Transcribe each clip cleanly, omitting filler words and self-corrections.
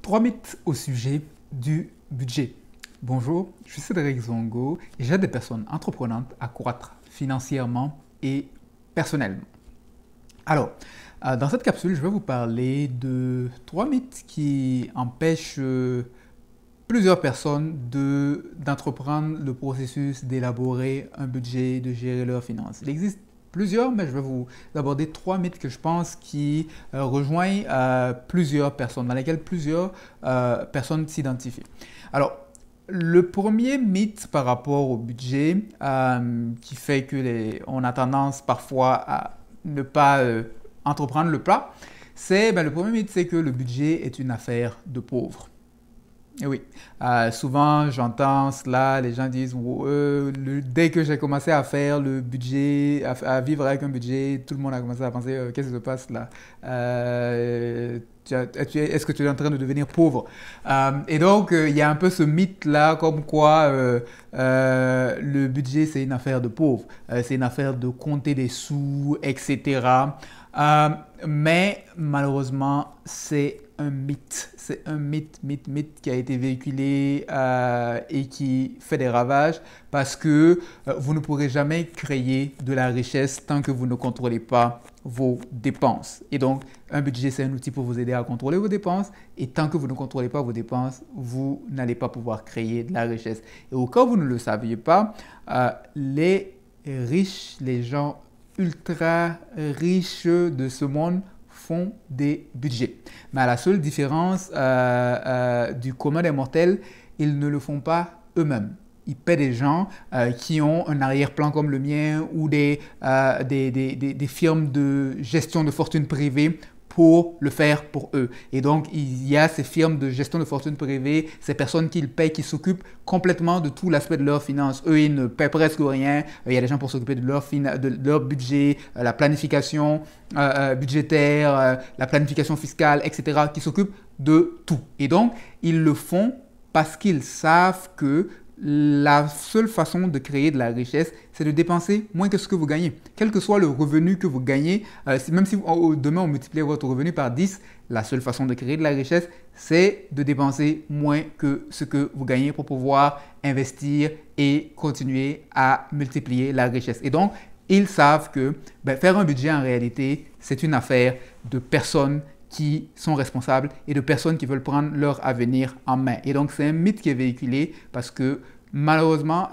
Trois mythes au sujet du budget. Bonjour, je suis Cédric Zongo et j'aide des personnes entreprenantes à croître financièrement et personnellement. Alors, dans cette capsule, je vais vous parler de trois mythes qui empêchent plusieurs personnes d'entreprendre le processus d'élaborer un budget, de gérer leurs finances. Il existe plusieurs, mais je vais vous aborder trois mythes que je pense qui rejoignent plusieurs personnes, dans lesquelles plusieurs personnes s'identifient. Alors, le premier mythe par rapport au budget qui fait que on a tendance parfois à ne pas entreprendre le pas, c'est le premier mythe, c'est que le budget est une affaire de pauvres. Et oui, souvent j'entends cela, les gens disent dès que j'ai commencé à faire le budget, à vivre avec un budget, tout le monde a commencé à penser qu'est-ce qui se passe là? Est-ce que tu es en train de devenir pauvre? Et donc il y a un peu ce mythe là comme quoi le budget c'est une affaire de pauvres, c'est une affaire de compter des sous, etc. Mais malheureusement c'est un mythe. C'est un mythe qui a été véhiculé et qui fait des ravages parce que vous ne pourrez jamais créer de la richesse tant que vous ne contrôlez pas vos dépenses. Et donc, un budget, c'est un outil pour vous aider à contrôler vos dépenses. Et tant que vous ne contrôlez pas vos dépenses, vous n'allez pas pouvoir créer de la richesse. Et au cas où vous ne le saviez pas, les riches, les gens ultra riches de ce monde font des budgets. Mais à la seule différence du commun des mortels, ils ne le font pas eux-mêmes. Ils paient des gens qui ont un arrière-plan comme le mien ou des firmes de gestion de fortune privée pour le faire pour eux. Et donc, il y a ces firmes de gestion de fortune privée, ces personnes qu'ils payent, qui s'occupent complètement de tout l'aspect de leurs finances. Eux, ils ne paient presque rien. Il y a des gens pour s'occuper de leur budget, la planification budgétaire, la planification fiscale, etc., qui s'occupent de tout. Et donc, ils le font parce qu'ils savent que la seule façon de créer de la richesse, c'est de dépenser moins que ce que vous gagnez. Quel que soit le revenu que vous gagnez, même si demain on multiplie votre revenu par 10, la seule façon de créer de la richesse, c'est de dépenser moins que ce que vous gagnez pour pouvoir investir et continuer à multiplier la richesse. Et donc, ils savent que faire un budget en réalité, c'est une affaire de personnes qui sont responsables et de personnes qui veulent prendre leur avenir en main. Et donc, c'est un mythe qui est véhiculé parce que malheureusement,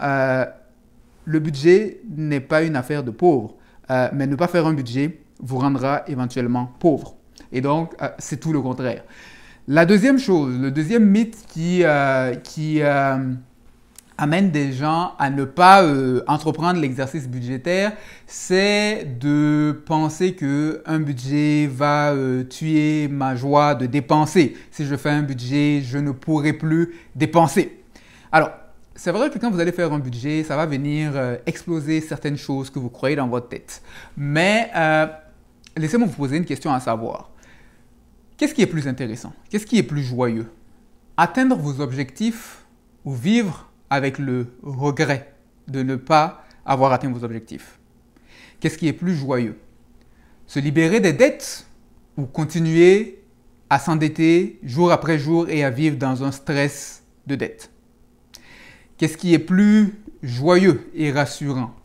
le budget n'est pas une affaire de pauvres. Mais ne pas faire un budget vous rendra éventuellement pauvre. Et donc, c'est tout le contraire. La deuxième chose, le deuxième mythe qui amène des gens à ne pas entreprendre l'exercice budgétaire, c'est de penser qu'un budget va tuer ma joie de dépenser. Si je fais un budget, je ne pourrai plus dépenser. Alors, c'est vrai que quand vous allez faire un budget, ça va venir exploser certaines choses que vous croyez dans votre tête. Mais laissez-moi vous poser une question à savoir. Qu'est-ce qui est plus intéressant? Qu'est-ce qui est plus joyeux? Atteindre vos objectifs ou vivre avec le regret de ne pas avoir atteint vos objectifs? Qu'est-ce qui est plus joyeux? Se libérer des dettes ou continuer à s'endetter jour après jour et à vivre dans un stress de dette? Qu'est-ce qui est plus joyeux et rassurant?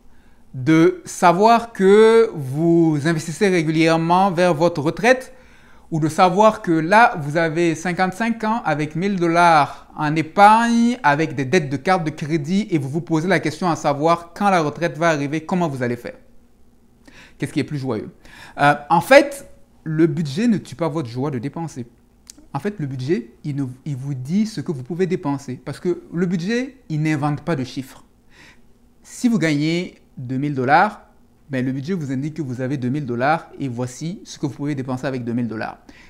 De savoir que vous investissez régulièrement vers votre retraite ou de savoir que là, vous avez 55 ans avec 1 000 $ en épargne, avec des dettes de carte de crédit et vous vous posez la question à savoir quand la retraite va arriver, comment vous allez faire? Qu'est-ce qui est plus joyeux? En fait, le budget ne tue pas votre joie de dépenser. En fait, le budget, il vous dit ce que vous pouvez dépenser parce que le budget, il n'invente pas de chiffres. Si vous gagnez 2 000 $, le budget vous indique que vous avez 2 000 $ et voici ce que vous pouvez dépenser avec 2 000 $.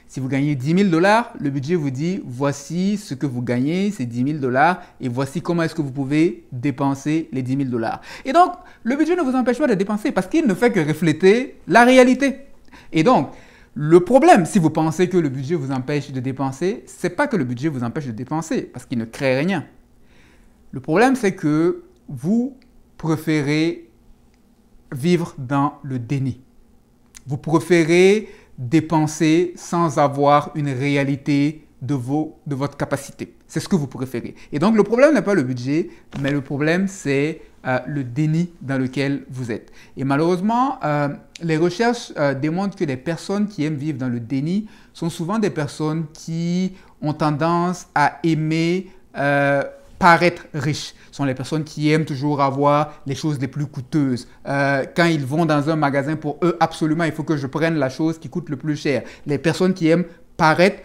Si vous gagnez 10 000 $, le budget vous dit voici ce que vous gagnez, c'est 10 000 $ et voici comment est-ce que vous pouvez dépenser les 10 000 $. Et donc, le budget ne vous empêche pas de dépenser parce qu'il ne fait que refléter la réalité. Et donc, le problème, si vous pensez que le budget vous empêche de dépenser, ce n'est pas que le budget vous empêche de dépenser parce qu'il ne crée rien. Le problème, c'est que vous préférez vivre dans le déni. Vous préférez dépenser sans avoir une réalité de votre capacité. C'est ce que vous préférez. Et donc, le problème n'est pas le budget, mais le problème, c'est le déni dans lequel vous êtes. Et malheureusement, les recherches démontrent que les personnes qui aiment vivre dans le déni sont souvent des personnes qui ont tendance à aimer paraître riches. Ce sont les personnes qui aiment toujours avoir les choses les plus coûteuses. Quand ils vont dans un magasin, pour eux, absolument, il faut que je prenne la chose qui coûte le plus cher. Les personnes qui aiment paraître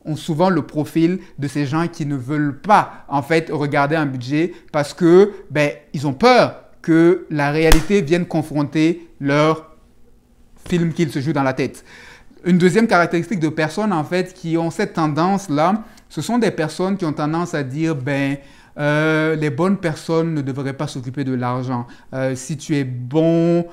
ont souvent le profil de ces gens qui ne veulent pas, en fait, regarder un budget parce que, ils ont peur que la réalité vienne confronter leur film qu'ils se jouent dans la tête. Une deuxième caractéristique de personnes, en fait, qui ont cette tendance-là, ce sont des personnes qui ont tendance à dire, les bonnes personnes ne devraient pas s'occuper de l'argent. Si tu es bon,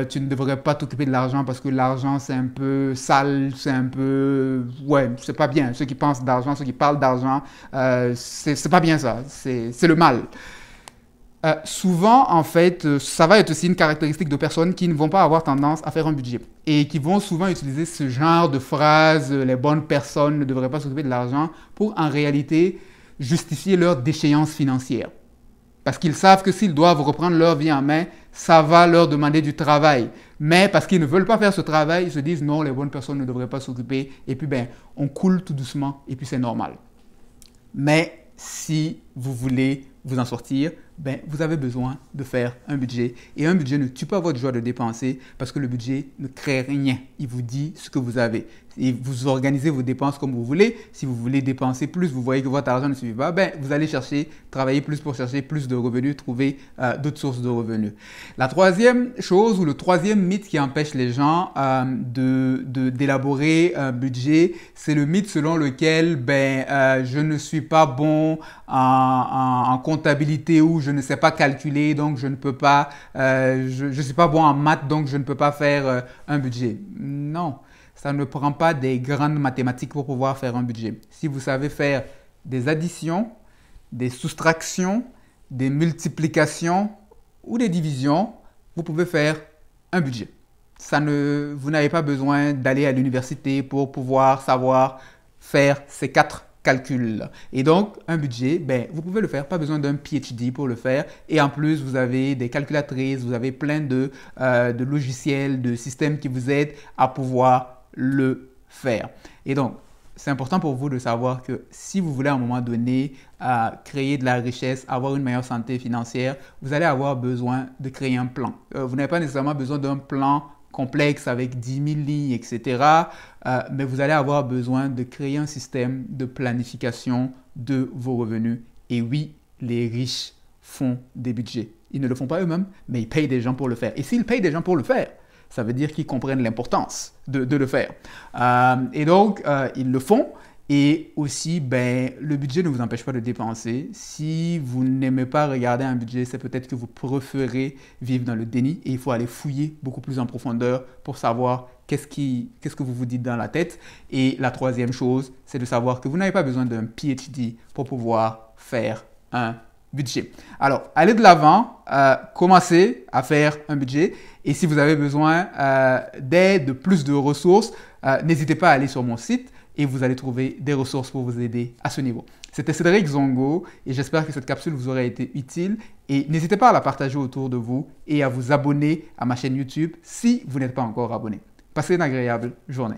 tu ne devrais pas t'occuper de l'argent parce que l'argent, c'est un peu sale, c'est un peu... Ouais, c'est pas bien. Ceux qui pensent d'argent, ceux qui parlent d'argent, c'est pas bien ça. C'est le mal. Souvent, en fait, ça va être aussi une caractéristique de personnes qui ne vont pas avoir tendance à faire un budget et qui vont souvent utiliser ce genre de phrases, les bonnes personnes ne devraient pas s'occuper de l'argent, pour en réalité justifier leur déchéance financière. Parce qu'ils savent que s'ils doivent reprendre leur vie en main, ça va leur demander du travail. Mais parce qu'ils ne veulent pas faire ce travail, ils se disent non, les bonnes personnes ne devraient pas s'occuper. Et puis, on coule tout doucement et puis c'est normal. Mais si vous voulez vous en sortir, vous avez besoin de faire un budget. Et un budget ne tue pas votre joie de dépenser parce que le budget ne crée rien. Il vous dit ce que vous avez. Et vous organisez vos dépenses comme vous voulez. Si vous voulez dépenser plus, vous voyez que votre argent ne suffit pas, vous allez chercher, travailler plus pour chercher plus de revenus, trouver d'autres sources de revenus. La troisième chose ou le troisième mythe qui empêche les gens d'élaborer un budget, c'est le mythe selon lequel je ne suis pas bon en comptabilité ou je ne sais pas calculer, donc je ne peux pas, je suis pas bon en maths, donc je ne peux pas faire un budget. Non, ça ne prend pas des grandes mathématiques pour pouvoir faire un budget. Si vous savez faire des additions, des soustractions, des multiplications ou des divisions, vous pouvez faire un budget. Vous n'avez pas besoin d'aller à l'université pour pouvoir savoir faire ces 4 calculs. Et donc, un budget, vous pouvez le faire, pas besoin d'un PhD pour le faire. Et en plus, vous avez des calculatrices, vous avez plein de logiciels, de systèmes qui vous aident à pouvoir le faire. Et donc, c'est important pour vous de savoir que si vous voulez à un moment donné créer de la richesse, avoir une meilleure santé financière, vous allez avoir besoin de créer un plan. Vous n'avez pas nécessairement besoin d'un plan complexe avec 10 000 lignes, etc. Mais vous allez avoir besoin de créer un système de planification de vos revenus. Et oui, les riches font des budgets. Ils ne le font pas eux-mêmes, mais ils payent des gens pour le faire. Et s'ils payent des gens pour le faire, ça veut dire qu'ils comprennent l'importance de le faire. Et donc, ils le font. Et aussi, le budget ne vous empêche pas de dépenser. Si vous n'aimez pas regarder un budget, c'est peut-être que vous préférez vivre dans le déni et il faut aller fouiller beaucoup plus en profondeur pour savoir qu'est-ce que vous vous dites dans la tête. Et la troisième chose, c'est de savoir que vous n'avez pas besoin d'un PhD pour pouvoir faire un budget. Alors, allez de l'avant, commencez à faire un budget. Et si vous avez besoin d'aide, de plus de ressources, n'hésitez pas à aller sur mon site et vous allez trouver des ressources pour vous aider à ce niveau. C'était Cédric Zongo et j'espère que cette capsule vous aura été utile. Et n'hésitez pas à la partager autour de vous et à vous abonner à ma chaîne YouTube si vous n'êtes pas encore abonné. Passez une agréable journée.